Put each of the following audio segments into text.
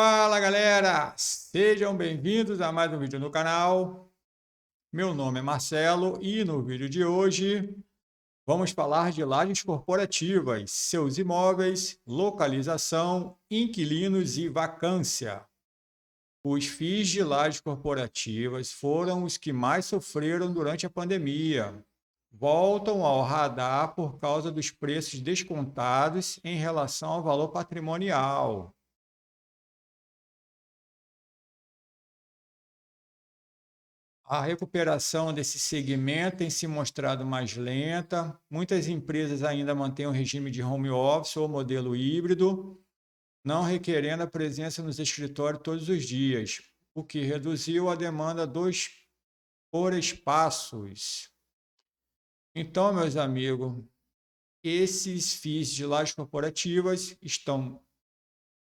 Fala galera, sejam bem-vindos a mais um vídeo no canal. Meu nome é Marcelo e no vídeo de hoje vamos falar de lajes corporativas, seus imóveis, localização, inquilinos e vacância. Os FIIs de lajes corporativas foram os que mais sofreram durante a pandemia. Voltam ao radar por causa dos preços descontados em relação ao valor patrimonial. A recuperação desse segmento tem se mostrado mais lenta. Muitas empresas ainda mantêm o regime de home office ou modelo híbrido, não requerendo a presença nos escritórios todos os dias, o que reduziu a demanda por espaços. Então, meus amigos, esses FIIs de lajes corporativas estão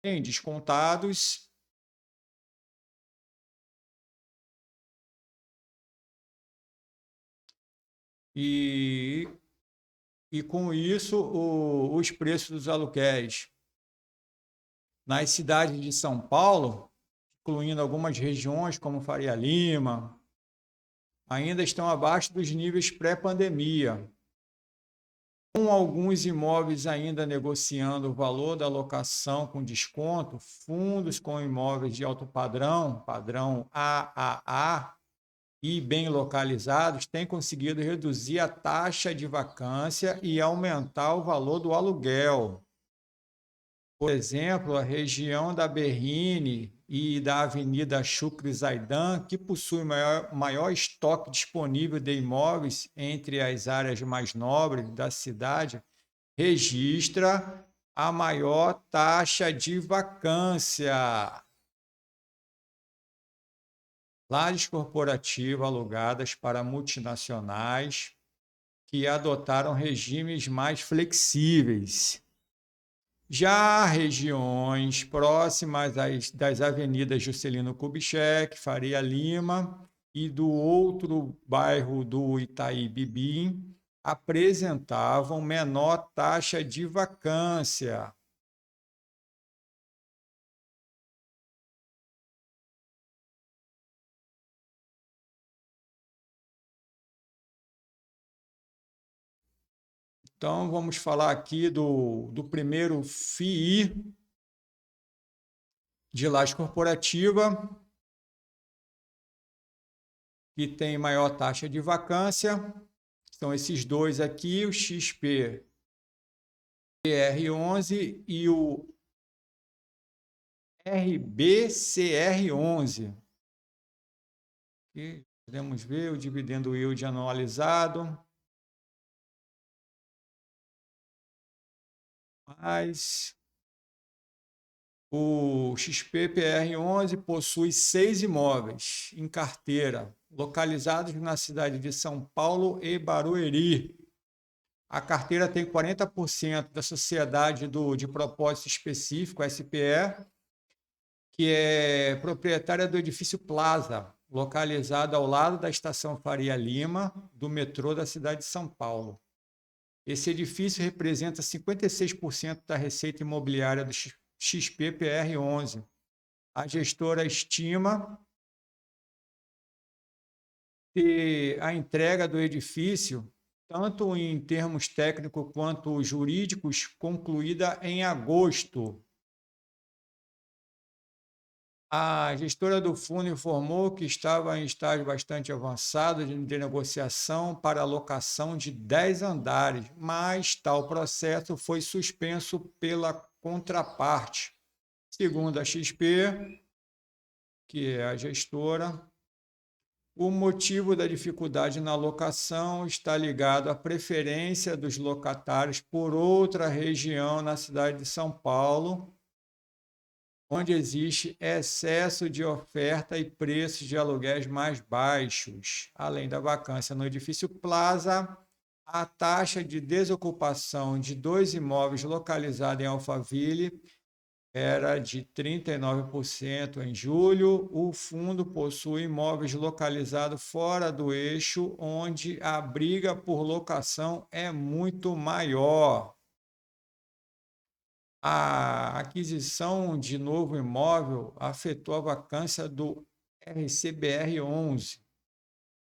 bem descontados. E, e com isso, os preços dos aluguéis nas cidades de São Paulo, incluindo algumas regiões como Faria Lima, ainda estão abaixo dos níveis pré-pandemia, com alguns imóveis ainda negociando o valor da locação com desconto, fundos com imóveis de alto padrão, padrão AAA, e bem localizados, têm conseguido reduzir a taxa de vacância e aumentar o valor do aluguel. Por exemplo, a região da Berrine e da Avenida Chucre Zaidan, que possui maior estoque disponível de imóveis entre as áreas mais nobres da cidade, registra a maior taxa de vacância. Lajes corporativas alugadas para multinacionais que adotaram regimes mais flexíveis. Já regiões próximas das avenidas Juscelino Kubitschek, Faria Lima e do outro bairro do Itaí Bibim apresentavam menor taxa de vacância. Então, vamos falar aqui do primeiro FII de laje corporativa, que tem maior taxa de vacância. São esses dois aqui, o XP PR11 e o RBCR11. Aqui podemos ver o dividendo yield anualizado. Mas o XP-PR11 possui 6 imóveis em carteira, localizados na cidade de São Paulo e Barueri. A carteira tem 40% da sociedade de propósito específico, SPE, que é proprietária do edifício Plaza, localizado ao lado da estação Faria Lima, do metrô da cidade de São Paulo. Esse edifício representa 56% da receita imobiliária do XP-PR11. A gestora estima que a entrega do edifício, tanto em termos técnicos quanto jurídicos, concluída em agosto. A gestora do fundo informou que estava em estágio bastante avançado de negociação para a locação de 10 andares, mas tal processo foi suspenso pela contraparte. Segundo a XP, que é a gestora, o motivo da dificuldade na locação está ligado à preferência dos locatários por outra região na cidade de São Paulo, onde existe excesso de oferta e preços de aluguéis mais baixos. Além da vacância no edifício Plaza, a taxa de desocupação de 2 imóveis localizados em Alphaville era de 39% em julho. O fundo possui imóveis localizados fora do eixo, onde a briga por locação é muito maior. A aquisição de novo imóvel afetou a vacância do RCBR-11.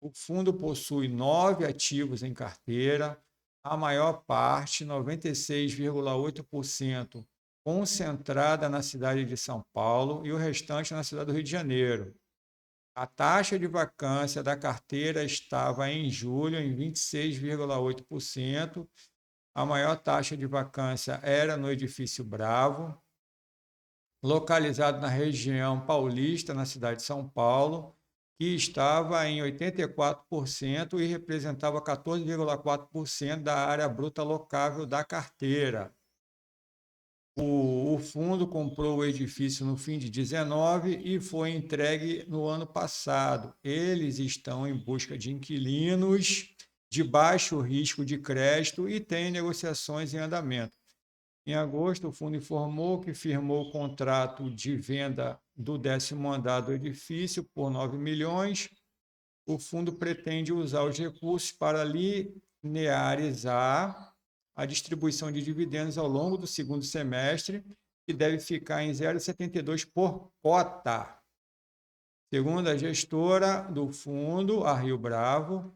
O fundo possui 9 ativos em carteira, a maior parte, 96,8%, concentrada na cidade de São Paulo e o restante na cidade do Rio de Janeiro. A taxa de vacância da carteira estava em julho em 26,8%. A maior taxa de vacância era no edifício Bravo, localizado na região paulista, na cidade de São Paulo, que estava em 84% e representava 14,4% da área bruta locável da carteira. O fundo comprou o edifício no fim de 19 e foi entregue no ano passado. Eles estão em busca de inquilinos de baixo risco de crédito e têm negociações em andamento. Em agosto, o fundo informou que firmou o contrato de venda do 10º andar do edifício por 9 milhões. O fundo pretende usar os recursos para linearizar a distribuição de dividendos ao longo do segundo semestre, que deve ficar em 0,72 por cota. Segundo a gestora do fundo, a Rio Bravo,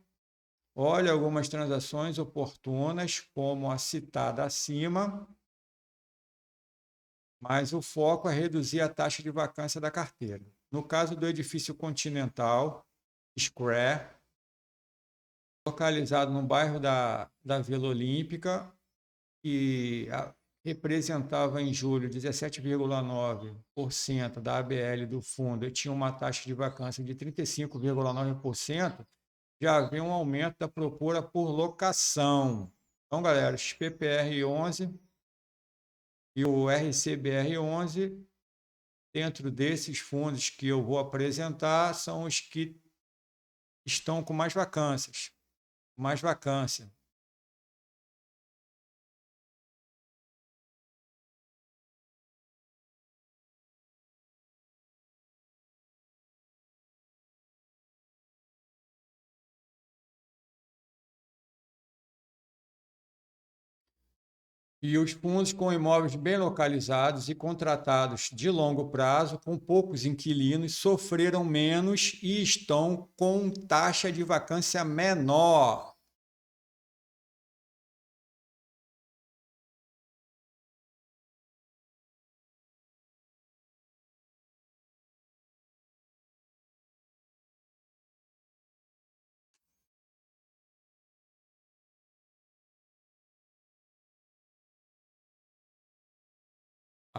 olha algumas transações oportunas, como a citada acima, mas o foco é reduzir a taxa de vacância da carteira. No caso do edifício Continental Square, localizado no bairro da Vila Olímpica, que representava em julho 17,9% da ABL do fundo e tinha uma taxa de vacância de 35,9%, já havia um aumento da procura por locação. Então, galera, os PPR-11 e o RCBR-11, dentro desses fundos que eu vou apresentar, são os que estão com mais vacâncias, mais vacância. E os fundos com imóveis bem localizados e contratados de longo prazo, com poucos inquilinos, sofreram menos e estão com taxa de vacância menor.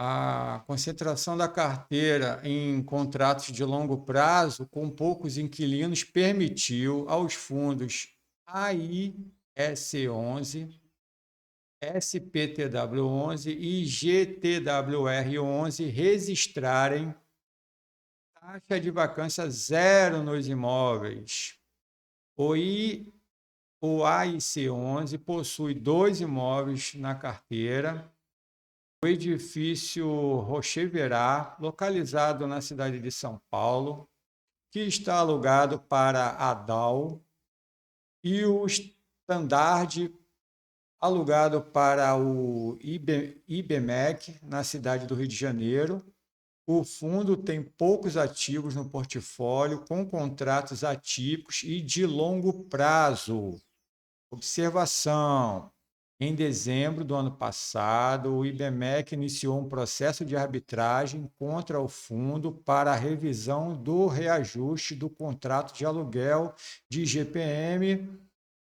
A concentração da carteira em contratos de longo prazo, com poucos inquilinos, permitiu aos fundos AIS11, SPTW11 e GTWR11 registrarem taxa de vacância zero nos imóveis. O AIC11 possui 2 imóveis na carteira. O edifício Rocheverá, localizado na cidade de São Paulo, que está alugado para a DAO, e o Standard, alugado para o IBMEC, na cidade do Rio de Janeiro. O fundo tem poucos ativos no portfólio, com contratos atípicos e de longo prazo. Observação: em dezembro do ano passado, o IBMEC iniciou um processo de arbitragem contra o fundo para a revisão do reajuste do contrato de aluguel de IGPM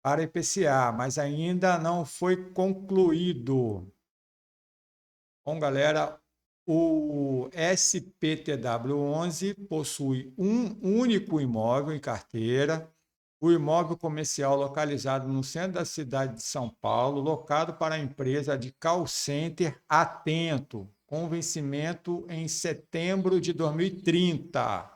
para IPCA, mas ainda não foi concluído. Bom, galera, o SPTW11 possui um único imóvel em carteira, o imóvel comercial localizado no centro da cidade de São Paulo, locado para a empresa de call center Atento, com vencimento em setembro de 2030.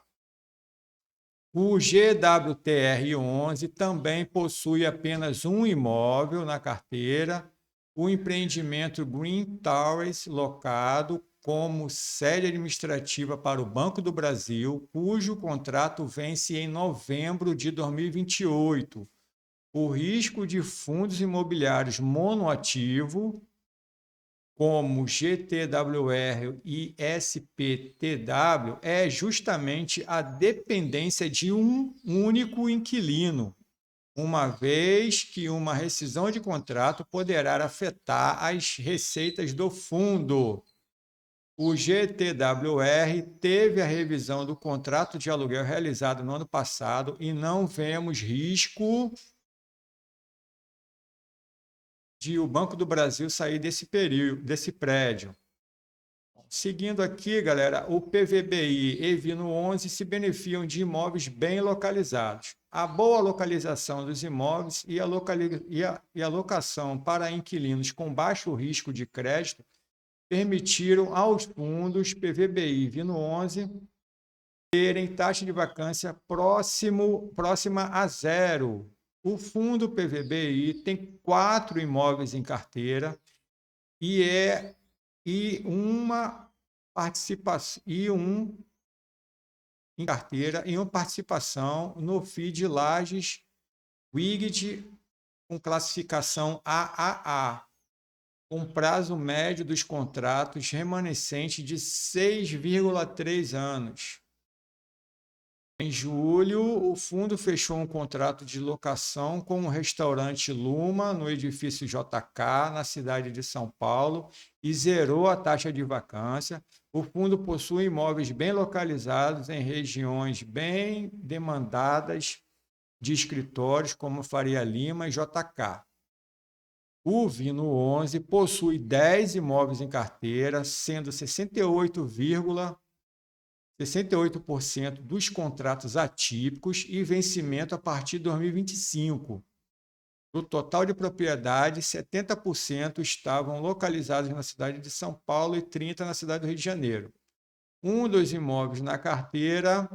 O GWTR11 também possui apenas um imóvel na carteira, o empreendimento Green Towers, locado como sede administrativa para o Banco do Brasil, cujo contrato vence em novembro de 2028. O risco de fundos imobiliários monoativo como GTWR e SPTW é justamente a dependência de um único inquilino, uma vez que uma rescisão de contrato poderá afetar as receitas do fundo. O GTWR teve a revisão do contrato de aluguel realizado no ano passado e não vemos risco de o Banco do Brasil sair desse período, desse prédio. Seguindo aqui, galera, o PVBI e Vino 11 se beneficiam de imóveis bem localizados. A boa localização dos imóveis e a locação para inquilinos com baixo risco de crédito permitiram aos fundos PVBI e Vino 11 terem taxa de vacância próxima a zero. O fundo PVBI tem 4 imóveis em carteira e uma participação no FII Lages WIGD com classificação AAA, com prazo médio dos contratos remanescente de 6,3 anos. Em julho, o fundo fechou um contrato de locação com o restaurante Luma, no edifício JK, na cidade de São Paulo, e zerou a taxa de vacância. O fundo possui imóveis bem localizados em regiões bem demandadas de escritórios, como Faria Lima e JK. O Vino 11 possui 10 imóveis em carteira, sendo 68% dos contratos atípicos e vencimento a partir de 2025. Do total de propriedade, 70% estavam localizados na cidade de São Paulo e 30% na cidade do Rio de Janeiro. Um dos imóveis na carteira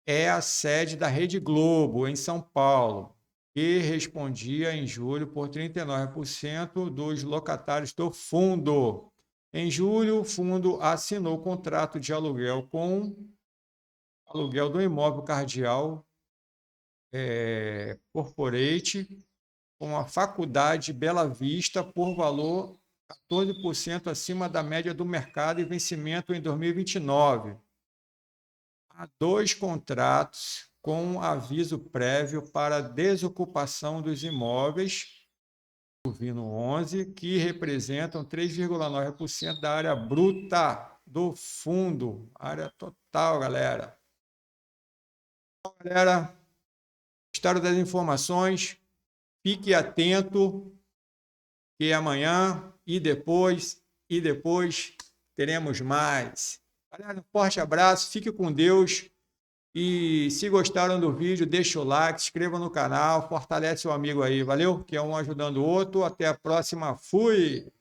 é a sede da Rede Globo, em São Paulo, que respondia em julho por 39% dos locatários do fundo. Em julho, o fundo assinou o contrato de aluguel com aluguel do imóvel Cardeal Corporate com a Faculdade Bela Vista por valor 14% acima da média do mercado e vencimento em 2029. Há 2 contratos com aviso prévio para desocupação dos imóveis do Vino 11, que representam 3,9% da área bruta do fundo, área total, galera. Então, galera, gostaram das informações? Fique atento que amanhã e depois teremos mais. Galera, um forte abraço, fique com Deus. E se gostaram do vídeo, deixa o like, se inscreva no canal, fortalece o amigo aí, valeu? Que é um ajudando o outro. Até a próxima, fui!